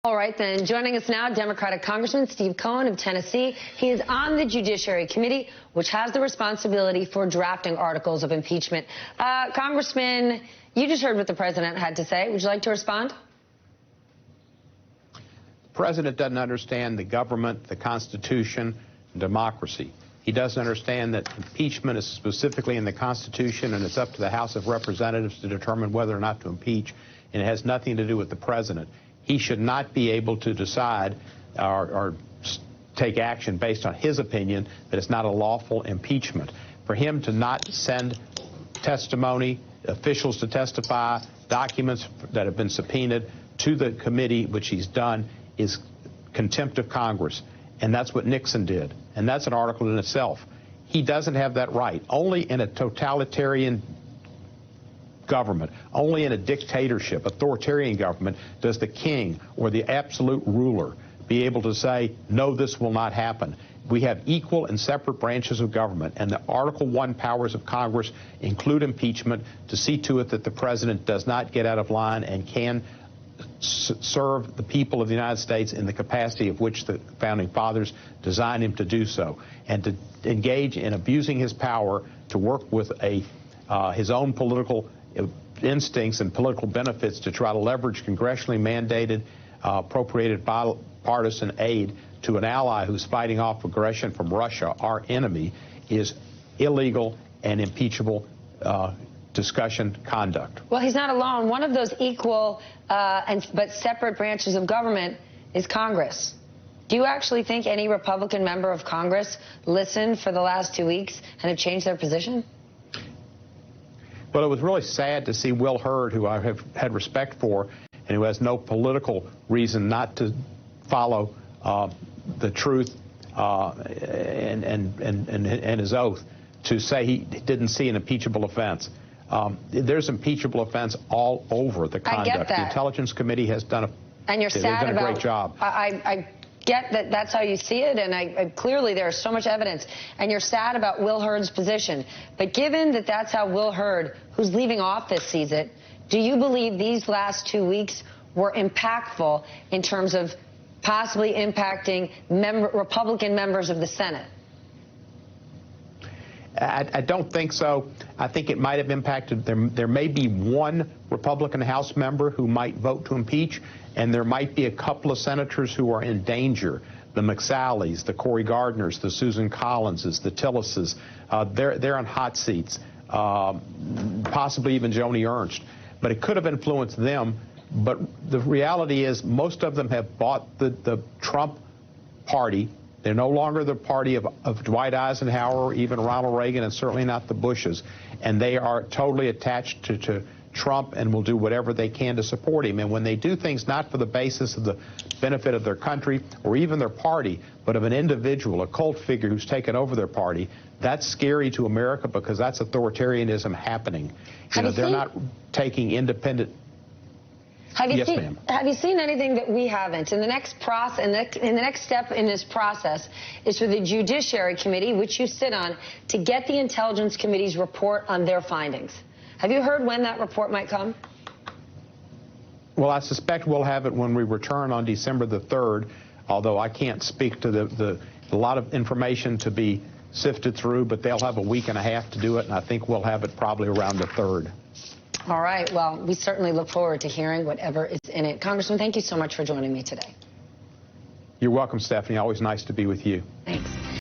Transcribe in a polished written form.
All right, then, joining us now, Democratic Congressman Steve Cohen of Tennessee. He is on the Judiciary Committee, which has the responsibility for drafting articles of impeachment. Congressman, you just heard what the president had to say. Would you like to respond? The president doesn't understand the government, the Constitution, and democracy. He doesn't understand that impeachment is specifically in the Constitution, and it's up to the House of Representatives to determine whether or not to impeach, and it has nothing to do with the president. He should not be able to decide or take action based on his opinion that it's not a lawful impeachment. For him to not send testimony, officials to testify, documents that have been subpoenaed to the committee, which he's done, is contempt of Congress. And that's what Nixon did. And that's an article in itself. He doesn't have that right. Only in a totalitarian government, only in a dictatorship, authoritarian government, does the king or the absolute ruler be able to say, no, this will not happen. We have equal and separate branches of government, and the Article I powers of Congress include impeachment to see to it that the president does not get out of line and can serve the people of the United States in the capacity of which the founding fathers designed him to do so, and to engage in abusing his power to work with his own political instincts and political benefits to try to leverage congressionally mandated, appropriated bipartisan aid to an ally who's fighting off aggression from Russia, our enemy, is illegal and impeachable discussion conduct. Well, he's not alone. One of those equal but separate branches of government is Congress. Do you actually think any Republican member of Congress listened for the last 2 weeks and have changed their position? Well, it was really sad to see Will Hurd, who I have had respect for, and who has no political reason not to follow the truth and his oath, to say he didn't see an impeachable offense. There's impeachable offense all over the conduct. I get that. The Intelligence Committee has done a great job. I get that that's how you see it, and clearly there's so much evidence, and you're sad about Will Hurd's position. But given that that's how Will Hurd, who's leaving office, sees it, do you believe these last 2 weeks were impactful in terms of possibly impacting Republican members of the Senate? I don't think so. I think it might have impacted. There may be one Republican House member who might vote to impeach, and there might be a couple of senators who are in danger. The McSallys, the Cory Gardners, the Susan Collinses, the Tillises. They're on hot seats, possibly even Joni Ernst. But it could have influenced them. But the reality is most of them have bought the Trump party. They're no longer the party of Dwight Eisenhower or even Ronald Reagan, and certainly not the Bushes. And they are totally attached to Trump and will do whatever they can to support him. And when they do things not for the basis of the benefit of their country or even their party, but of an individual, a cult figure who's taken over their party, that's scary to America, because that's authoritarianism happening. They're not taking independent. Have you seen anything that we haven't? In the next the next step in this process is for the Judiciary Committee, which you sit on, to get the Intelligence Committee's report on their findings. Have you heard when that report might come? Well, I suspect we'll have it when we return on December the 3rd, although I can't speak to the lot of information to be sifted through, but they'll have a week and a half to do it, and I think we'll have it probably around the 3rd. All right. Well, we certainly look forward to hearing whatever is in it. Congressman, thank you so much for joining me today. You're welcome, Stephanie. Always nice to be with you. Thanks.